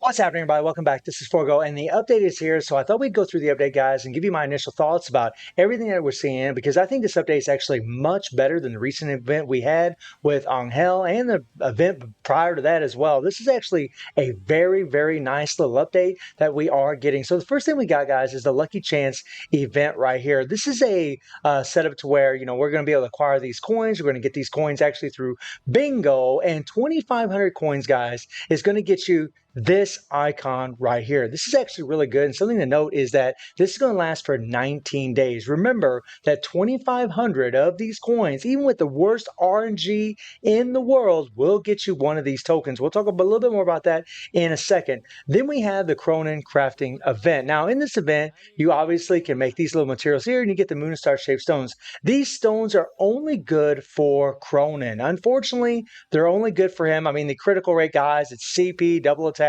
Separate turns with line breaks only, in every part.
What's happening, everybody? Welcome back. This is Forgo, and the update is here. So I thought we'd go through the update, guys, and give you my initial thoughts about everything that we're seeing, because I think this update is actually much better than the recent event we had with Angel and the event prior to that as well. This is actually a very, very nice little update that we are getting. So the first thing we got, guys, is the Lucky Chance event right here. This is a setup to where, we're going to be able to acquire these coins. We're going to get these coins actually through bingo, and 2,500 coins, guys, is going to get you this icon right here. This is actually really good, and something to note is that this is going to last for 19 days. Remember that 2,500 of these coins, even with the worst RNG in the world, will get you one of these tokens. We'll talk a little bit more about that in a second. Then we have the Cronin crafting event. Now in this event, you obviously can make these little materials here, and you get the moon and star shaped stones. These stones are only good for Cronin. Unfortunately, they're only good for him. I mean, the critical rate, guys, it's CP, double attack,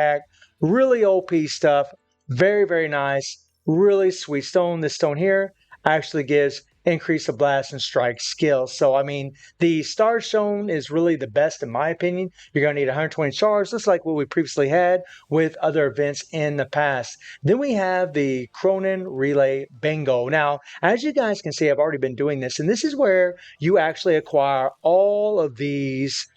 really OP stuff. Very, very nice. Really sweet stone. This stone here actually gives increase of blast and strike skills. So, I mean, the star stone is really the best in my opinion. You're going to need 120 stars, just like what we previously had with other events in the past. Then we have the Cronin Relay Bingo. Now, as you guys can see, I've already been doing this, and this is where you actually acquire all of these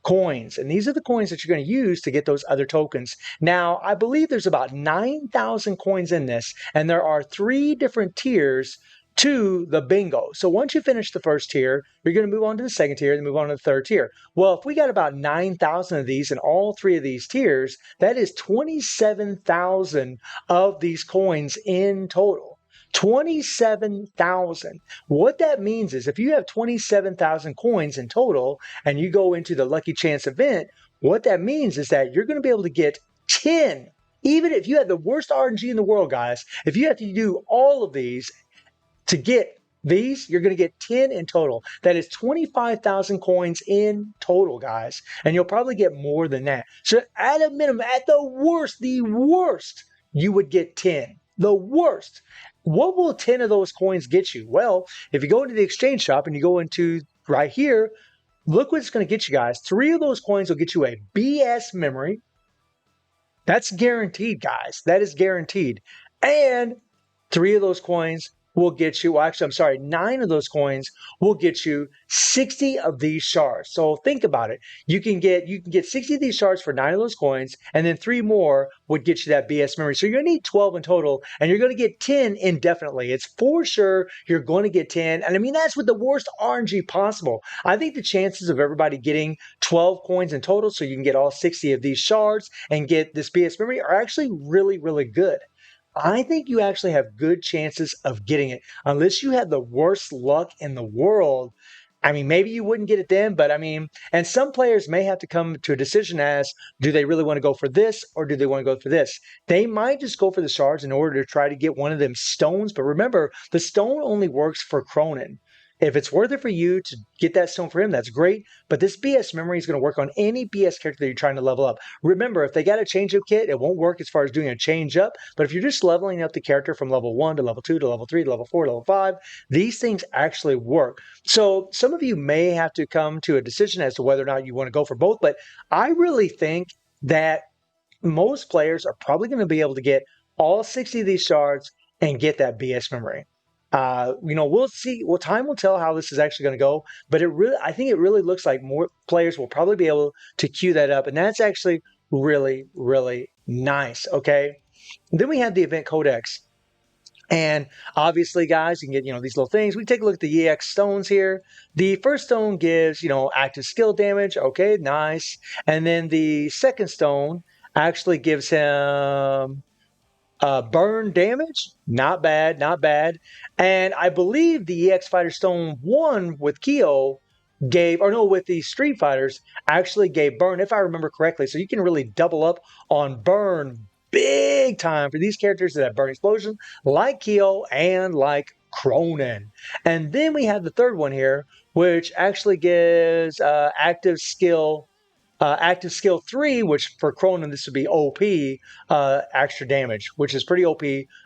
coins, and these are the coins that you're going to use to get those other tokens. Now, I believe there's about 9,000 coins in this, and there are 3 different tiers to the bingo. So once you finish the first tier, you're going to move on to the second tier, then move on to the third tier. Well, if we got about 9,000 of these in all 3 of these tiers, that is 27,000 of these coins in total. 27,000. What that means is if you have 27,000 coins in total and you go into the Lucky Chance event, what that means is that you're going to be able to get 10. Even if you have the worst RNG in the world, guys, if you have to do all of these to get these, you're going to get 10 in total. That is 25,000 coins in total, guys. And you'll probably get more than that. So at a minimum, at the worst, you would get 10. The worst. What will 10 of those coins get you? Well, if you go into the exchange shop and you go into right here, look what it's going to get you, guys. 3 of those coins will get you a BS memory. That's guaranteed, guys. That is guaranteed. And 3 of those coins will get you, well, actually, I'm sorry, 9 of those coins will get you 60 of these shards. So think about it. You can get 60 of these shards for 9 of those coins, and then 3 more would get you that BS memory. So you're going to need 12 in total, and you're going to get 10 indefinitely. It's for sure you're going to get 10. And I mean, that's with the worst RNG possible. I think the chances of everybody getting 12 coins in total, so you can get all 60 of these shards and get this BS memory, are actually really, really good. I think you actually have good chances of getting it, unless you had the worst luck in the world. I mean, maybe you wouldn't get it then, but I mean, and some players may have to come to a decision as, do they really want to go for this or do they want to go for this? They might just go for the shards in order to try to get one of them stones. But remember, the stone only works for Cronin. If it's worth it for you to get that stone for him, that's great. But this BS memory is going to work on any BS character that you're trying to level up. Remember, if they got a change-up kit, it won't work as far as doing a change-up. But if you're just leveling up the character from level 1 to level 2 to level 3 to level 4 to level 5, these things actually work. So some of you may have to come to a decision as to whether or not you want to go for both. But I really think that most players are probably going to be able to get all 60 of these shards and get that BS memory. We'll see. Well, time will tell how this is actually going to go, but I think it really looks like more players will probably be able to queue that up, and that's actually really, really nice. Okay. Then we have the event codex. And obviously, guys, you can get, these little things. We take a look at the EX stones here. The first stone gives, active skill damage. Okay, nice. And then the second stone actually gives him burn damage, not bad, not bad. And I believe the EX Fighter Stone 1 with Kyo with the Street Fighters actually gave burn, if I remember correctly. So you can really double up on burn big time for these characters that have burn explosion, like Kyo and like Cronin. And then we have the third one here, which actually gives active skill active skill 3, which for Cronin this would be OP, extra damage, which is pretty OP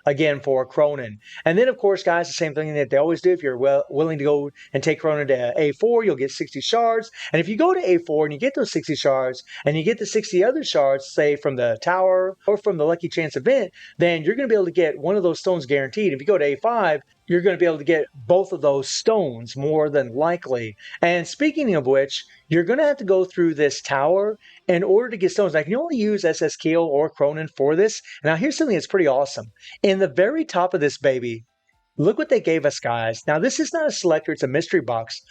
again for Cronin. And then of course, guys, the same thing that they always do. If you're willing to go and take Cronin to A4, you'll get 60 shards. And if you go to A4 and you get those 60 shards, and you get the 60 other shards, say from the tower or from the lucky chance event, then you're going to be able to get one of those stones guaranteed. If you go to A5, you're going to be able to get both of those stones more than likely. And speaking of which, you're going to have to go through this tower in order to get stones. Now, you can only use SS Keel or Cronin for this. Now, here's something that's pretty awesome. In the very top of this baby, look what they gave us, guys. Now, this is not a selector, it's a mystery box.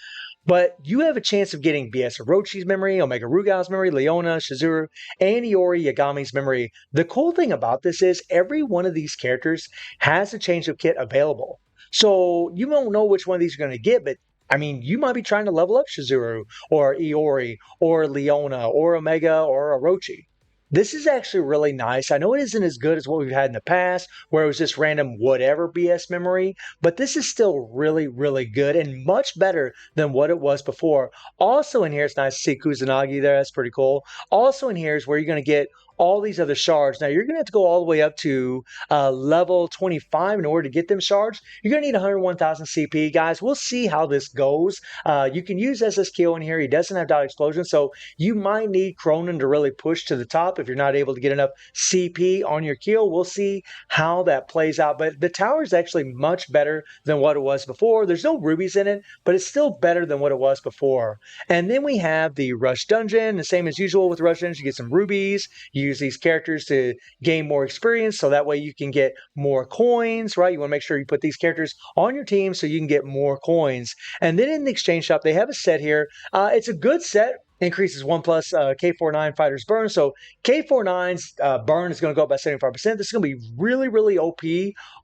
But you have a chance of getting BS Orochi's memory, Omega Rugal's memory, Leona, Shizuru, and Iori Yagami's memory. The cool thing about this is every one of these characters has a change of kit available. So you don't know which one of these you're going to get, but I mean, you might be trying to level up Shizuru or Iori or Leona or Omega or Orochi. This is actually really nice. I know it isn't as good as what we've had in the past, where it was just random whatever BS memory, but this is still really, really good and much better than what it was before. Also in here, it's nice to see Kusanagi there. That's pretty cool. Also in here is where you're going to get all these other shards. Now, you're going to have to go all the way up to level 25 in order to get them shards. You're going to need 101,000 CP. Guys, we'll see how this goes. You can use SSKO in here. He doesn't have dot explosion, so you might need Cronin to really push to the top if you're not able to get enough CP on your kill. We'll see how that plays out. But the tower is actually much better than what it was before. There's no rubies in it, but it's still better than what it was before. And then we have the Rush Dungeon. The same as usual with Rush Dungeon. You get some rubies. You use these characters to gain more experience, so that way you can get more coins, right? You want to make sure you put these characters on your team so you can get more coins. And then in the exchange shop, they have a set here. It's a good set. Increases 1 plus K49 fighters burn. So K49's burn is going to go up by 75%. This is going to be really, really OP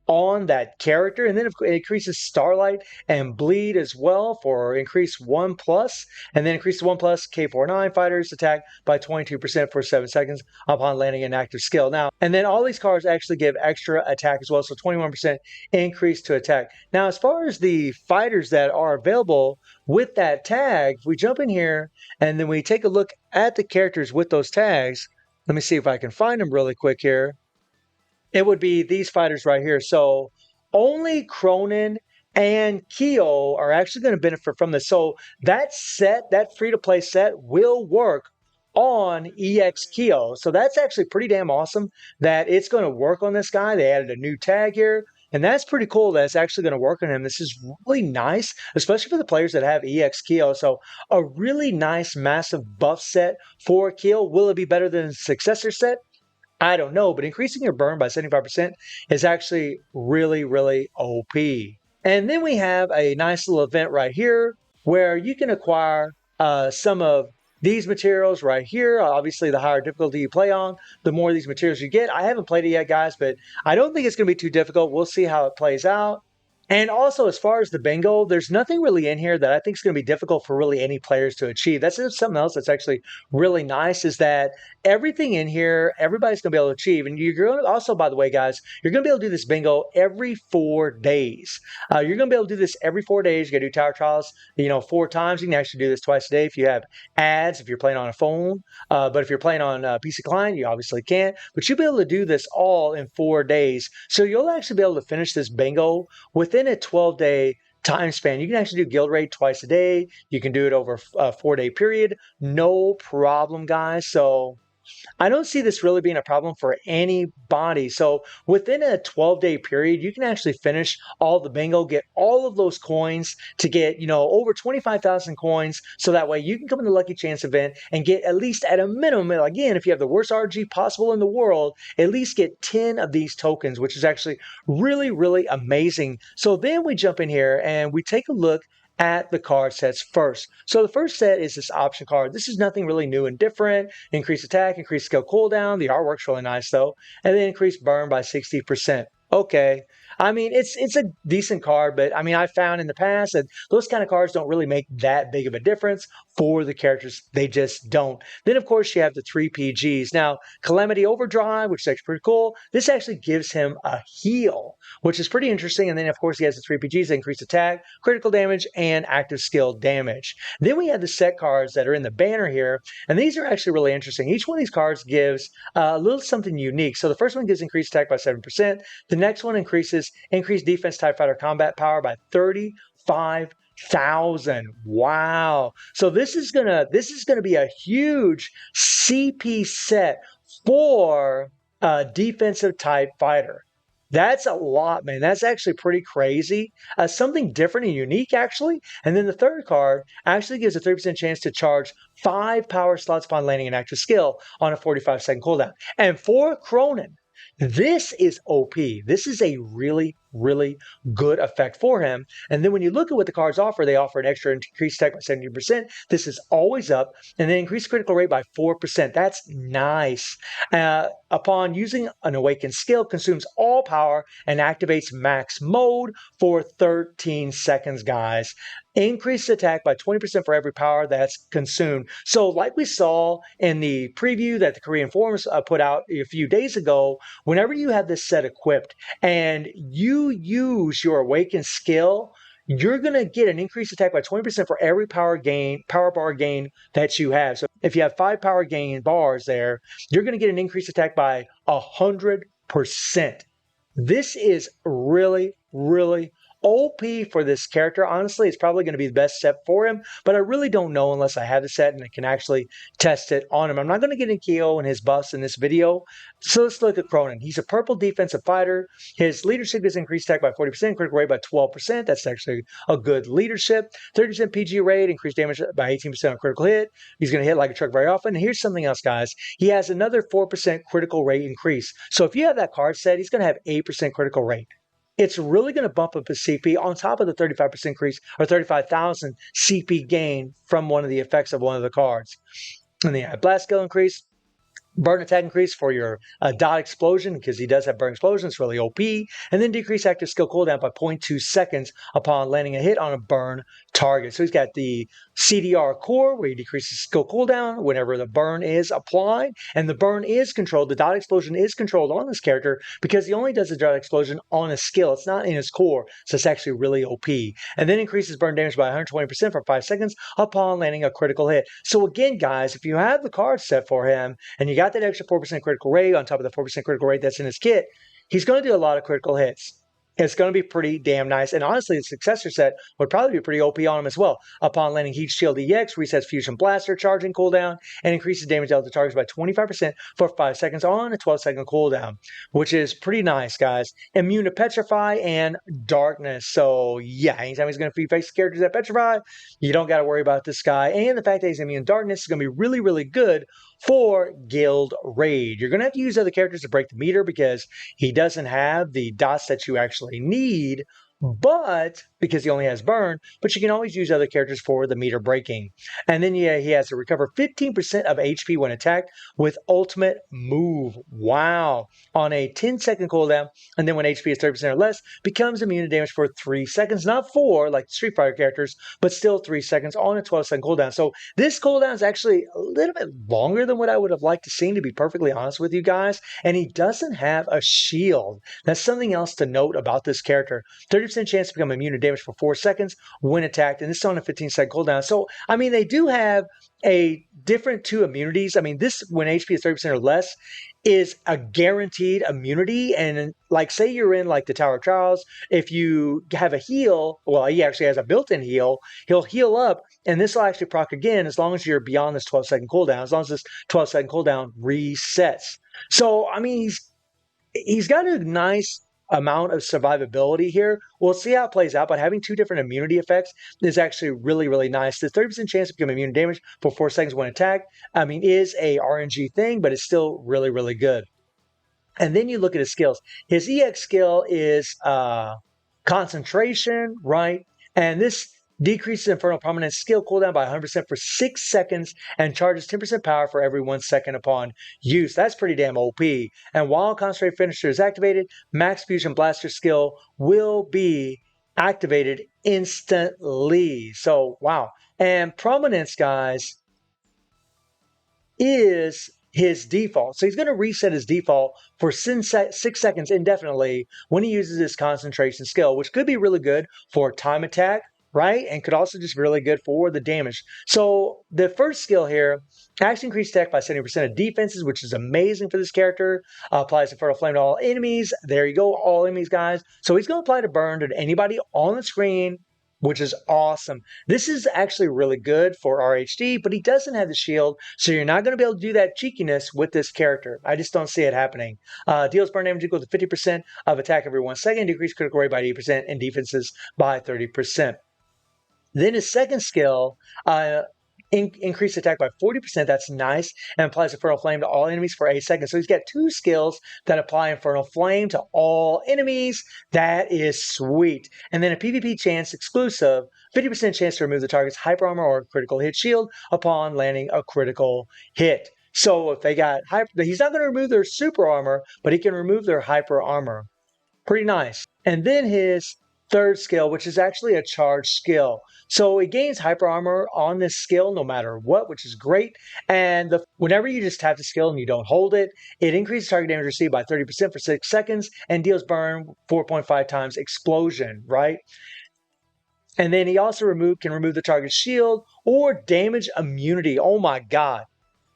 on that character. And then it increases Starlight and Bleed as well for increased 1 plus. And then increases 1 plus K49 fighters attack by 22% for 7 seconds upon landing an active skill. Now, and then all these cards actually give extra attack as well. So 21% increase to attack. Now, as far as the fighters that are available with that tag, if we jump in here and then we take a look at the characters with those tags, let me see if I can find them really quick here. It would be these fighters right here. So only Cronin and Kyo are actually going to benefit from this. So that set, that free-to-play set, will work on EX Kyo. So that's actually pretty damn awesome that it's going to work on this guy. They added a new tag here. And that's pretty cool that it's actually going to work on him. This is really nice, especially for the players that have EX Kyo. So a really nice, massive buff set for Kyo. Will it be better than the successor set? I don't know, but increasing your burn by 75% is actually really, really OP. And then we have a nice little event right here where you can acquire some of these materials right here. Obviously, the higher difficulty you play on, the more of these materials you get. I haven't played it yet, guys, but I don't think it's going to be too difficult. We'll see how it plays out. And also, as far as the bingo, there's nothing really in here that I think is going to be difficult for really any players to achieve. That's something else that's actually really nice is that everything in here, everybody's going to be able to achieve. And you're going to also, by the way, guys, you're going to be able to do this bingo every 4 days. You're going to be able to do this every 4 days. You're going to do tower trials, 4 times. You can actually do this twice a day if you have ads, if you're playing on a phone. But if you're playing on a PC client, you obviously can't. But you'll be able to do this all in 4 days. So you'll actually be able to finish this bingo within a 12-day time span. You can actually do guild raid twice a day. You can do it over a 4-day period. No problem, guys. So I don't see this really being a problem for anybody. So within a 12-day period, you can actually finish all the bingo, get all of those coins to get, over 25,000 coins. So that way you can come in the Lucky Chance event and get at least at a minimum, again, if you have the worst RG possible in the world, at least get 10 of these tokens, which is actually really, really amazing. So then we jump in here and we take a look at the card sets first. So the first set is this option card. This is nothing really new and different. Increase attack, increase skill cooldown. The artwork's really nice though. And then increase burn by 60%. Okay. I mean, it's a decent card, but I mean, I found in the past that those kind of cards don't really make that big of a difference for the characters. They just don't. Then, of course, you have the 3 PGs. Now, Calamity Overdrive, which is actually pretty cool. This actually gives him a heal, which is pretty interesting. And then, of course, he has the 3 PGs that increase attack, critical damage, and active skill damage. Then we have the set cards that are in the banner here, and these are actually really interesting. Each one of these cards gives a little something unique. So the first one gives increased attack by 7%. The next one increases increased defense TIE fighter combat power by 35,000. Wow. So this is gonna be a huge CP set for a defensive type fighter. That's a lot, man. That's actually pretty crazy. Something different and unique, actually. And then the third card actually gives a 30% chance to charge 5 power slots upon landing an active skill on a 45-second cooldown. And for Cronin, this is OP. This is a really, really good effect for him. And then when you look at what the cards offer, they offer an extra increased attack by 70%. This is always up. And then increased critical rate by 4%. That's nice. Upon using an awakened skill, consumes all power and activates max mode for 13 seconds, guys. Increased attack by 20% for every power that's consumed. So like we saw in the preview that the Korean forums put out a few days ago, whenever you have this set equipped and you use your awakened skill, you're going to get an increased attack by 20% for every power bar gain that you have. So if you have 5 power gain bars there, you're going to get an increased attack by 100%. This is really, really OP for this character. Honestly, it's probably going to be the best set for him, but I really don't know unless I have the set and I can actually test it on him. I'm not going to get into Kyo and his buffs in this video. So let's look at Cronin. He's a purple defensive fighter. His leadership is increased attack by 40%, critical rate by 12%. That's actually a good leadership. 30% PG rate, increased damage by 18% on critical hit. He's going to hit like a truck very often. And here's something else, guys. He has another 4% critical rate increase. So if you have that card set, he's going to have 8% critical rate. It's really going to bump up his CP on top of the 35% increase or 35,000 CP gain from one of the effects of one of the cards. And then you have blast skill increase, burn attack increase for your dot explosion, because he does have burn explosion. It's really OP. And then decrease active skill cooldown by 0.2 seconds upon landing a hit on a burn target. So he's got the CDR core, where he decreases skill cooldown whenever the burn is applied. And the burn is controlled. The dot explosion is controlled on this character because he only does the dot explosion on a skill. It's not in his core. So it's actually really OP. And then increases burn damage by 120% for 5 seconds upon landing a critical hit. So again, guys, if you have the card set for him and you got that extra 4% critical rate on top of the 4% critical rate that's in his kit, he's going to do a lot of critical hits. It's going to be pretty damn nice. And honestly, the successor set would probably be pretty OP on him as well. Upon landing Heat Shield EX, resets Fusion Blaster charging cooldown and increases damage dealt to targets by 25% for 5 seconds on a 12-second cooldown, which is pretty nice, guys. Immune to Petrify and Darkness. So yeah, anytime he's going to face characters that Petrify, you don't got to worry about this guy. And the fact that he's immune to Darkness is going to be really, really good for Guild Raid. You're going to have to use other characters to break the meter because he doesn't have the dots that you actually need, but because he only has burn, but you can always use other characters for the meter breaking. And then yeah, he has to recover 15% of HP when attacked with ultimate move. Wow. On a 10-second cooldown, and then when HP is 30% or less, becomes immune to damage for 3 seconds, not 4 like Street Fighter characters, but still 3 seconds on a 12-second cooldown. So this cooldown is actually a little bit longer than what I would have liked to see, to be perfectly honest with you guys. And he doesn't have a shield. That's something else to note about this character. 30% chance to become immune to damage for 4 seconds when attacked, and this is on a 15-second cooldown. So, I mean, they do have a different 2 immunities. I mean, this, when HP is 30% or less, is a guaranteed immunity. And like, say you're in like the Tower of Trials, if you have a heal, well, he actually has a built-in heal, he'll heal up, and this will actually proc again as long as you're beyond this 12-second cooldown, as long as this 12-second cooldown resets. So, I mean, he's got a nice amount of survivability here. We'll see how it plays out, but having 2 different immunity effects is actually really, really nice. The 30% chance to become immune to damage for 4 seconds when attacked, I mean, is a RNG thing, but it's still really, really good. And then you look at his skills. His EX skill is concentration, right? And this decreases Infernal Permanent skill cooldown by 100% for 6 seconds, and charges 10% power for every 1 second upon use. That's pretty damn OP. And while Concentrate Finisher is activated, Max Fusion Blaster skill will be activated instantly. So, wow. And Prominence, guys, is his default. So he's going to reset his default for 6 seconds indefinitely when he uses his concentration skill, which could be really good for time attack, right? And could also just be really good for the damage. So the first skill here, actually increase attack by 70% of defenses, which is amazing for this character. Applies Infernal Flame to all enemies. There you go, all enemies, guys. So he's going to apply to burn to anybody on the screen, which is awesome. This is actually really good for RHD, but he doesn't have the shield, so you're not going to be able to do that cheekiness with this character. I just don't see it happening. Deals burn damage equal to 50% of attack every 1 second, decrease critical rate by 80%, and defenses by 30%. Then his second skill, increase attack by 40%. That's nice. And applies Infernal Flame to all enemies for 8 seconds. So he's got 2 skills that apply Infernal Flame to all enemies. That is sweet. And then a PvP chance exclusive, 50% chance to remove the target's hyper armor or critical hit shield upon landing a critical hit. So if they got hyper, he's not going to remove their super armor, but he can remove their hyper armor. Pretty nice. And then his third skill, which is actually a charge skill. So it gains hyper armor on this skill no matter what, which is great. And whenever you just tap the skill and you don't hold it, it increases target damage received by 30% for 6 seconds and deals burn 4.5 times explosion, right? And then he also can remove the target's shield or damage immunity. Oh my god.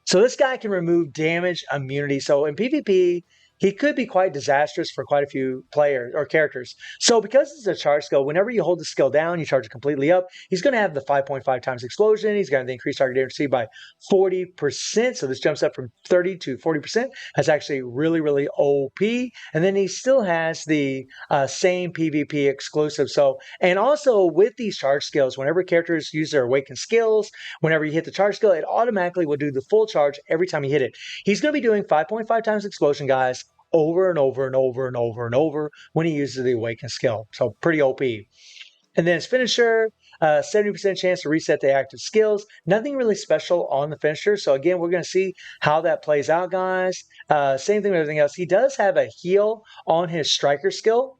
So this guy can remove damage immunity. So in PvP, he could be quite disastrous for quite a few players or characters. So because it's a charge skill, whenever you hold the skill down, you charge it completely up, he's going to have the 5.5 times explosion. He's going to increase target damage received by 40%. So this jumps up from 30 to 40%. That's actually really, really OP. And then he still has the same PvP exclusive. So, and also with these charge skills, whenever characters use their awakened skills, whenever you hit the charge skill, it automatically will do the full charge every time you hit it. He's going to be doing 5.5 times explosion, guys, over and over and over and over and over when he uses the awaken skill. So pretty OP. And then his finisher, 70% chance to reset the active skills. Nothing really special on the finisher. So again, we're going to see how that plays out, guys. Same thing with everything else. He does have a heal on his striker skill.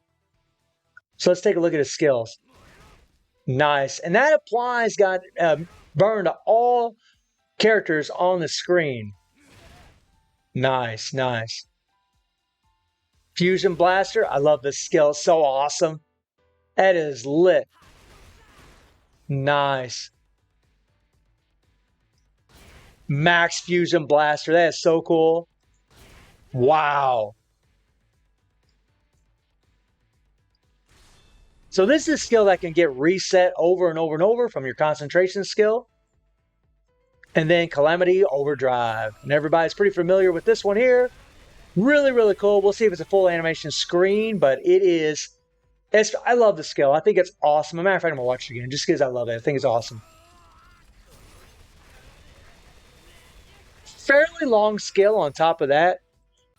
So let's take a look at his skills. Nice. And that applies, burn to all characters on the screen. Nice, nice. Fusion Blaster. I love this skill. It's so awesome. That is lit. Nice. Max Fusion Blaster. That is so cool. Wow. So this is a skill that can get reset over and over and over from your concentration skill. And then Calamity Overdrive. And everybody's pretty familiar with this one here. Really, really cool. We'll see if it's a full animation screen, but it is. I love the skill. I think it's awesome. As a matter of fact, I'm going to watch it again just because I love it. I think it's awesome. Fairly long skill on top of that.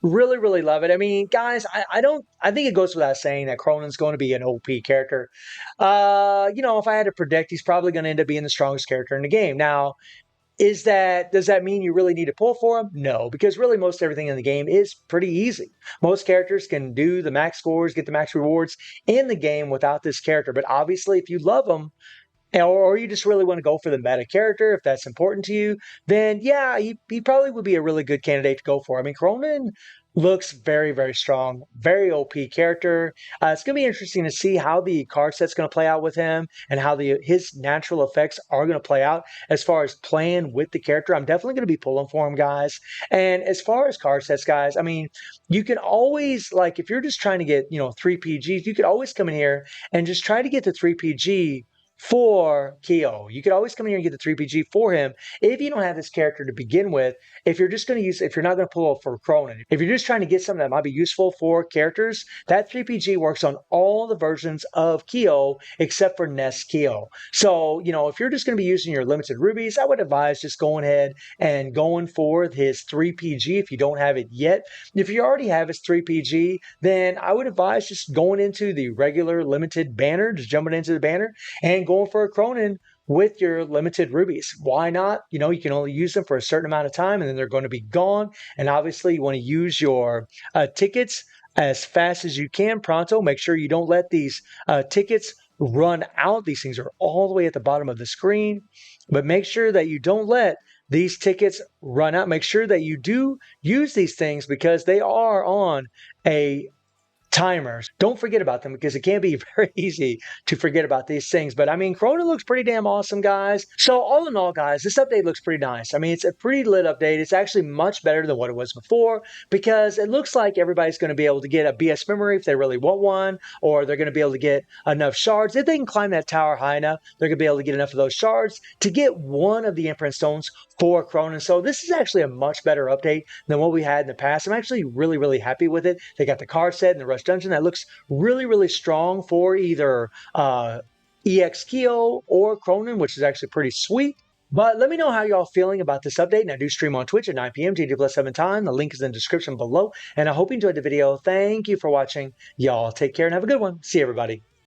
Really, really love it. I mean, guys, I think it goes without saying that Cronin's going to be an OP character. If I had to predict, he's probably going to end up being the strongest character in the game. Now, does that mean you really need to pull for him? No, because really most everything in the game is pretty easy. Most characters can do the max scores, get the max rewards in the game without this character. But obviously, if you love him, or you just really want to go for the meta character, if that's important to you, then yeah, he probably would be a really good candidate to go for. I mean, Cronin looks very, very strong, very OP character. It's going to be interesting to see how the card set's going to play out with him and how his natural effects are going to play out as far as playing with the character. I'm definitely going to be pulling for him, guys. And as far as card sets, guys, I mean, you can always, if you're just trying to get, 3 PGs, you could always come in here and just try to get the 3 PG for Kyo. You could always come in here and get the 3PG for him if you don't have this character to begin with. If you're not going to pull for Cronin, if you're just trying to get something that might be useful for characters, that 3PG works on all the versions of Kyo except for Nest Kyo. So, if you're just going to be using your limited rubies, I would advise just going ahead and going for his 3PG if you don't have it yet. If you already have his 3PG, then I would advise just going into the regular limited banner, just jumping into the banner and going going for a Cronin with your limited rubies. Why not? You know, you can only use them for a certain amount of time and then they're going to be gone. And obviously, you want to use your tickets as fast as you can, pronto. Make sure you don't let these tickets run out. These things are all the way at the bottom of the screen, but make sure that you don't let these tickets run out. Make sure that you do use these things because they are on a timers. Don't forget about them because it can be very easy to forget about these things. But I mean, Cronin looks pretty damn awesome, guys. So all in all, guys, this update looks pretty nice. I mean, it's a pretty lit update. It's actually much better than what it was before because it looks like everybody's going to be able to get a BS memory if they really want one, or they're going to be able to get enough shards. If they can climb that tower high enough, they're going to be able to get enough of those shards to get one of the imprint stones for Cronin. So this is actually a much better update than what we had in the past. I'm actually really, really happy with it. They got the card set and the Rush Dungeon that looks really, really strong for either EX Keo or Cronin, which is actually pretty sweet. But let me know how y'all feeling about this update. And I do stream on Twitch at 9 p.m. GD+7 time. The link is in the description below. And I hope you enjoyed the video. Thank you for watching. Y'all take care and have a good one. See you, everybody.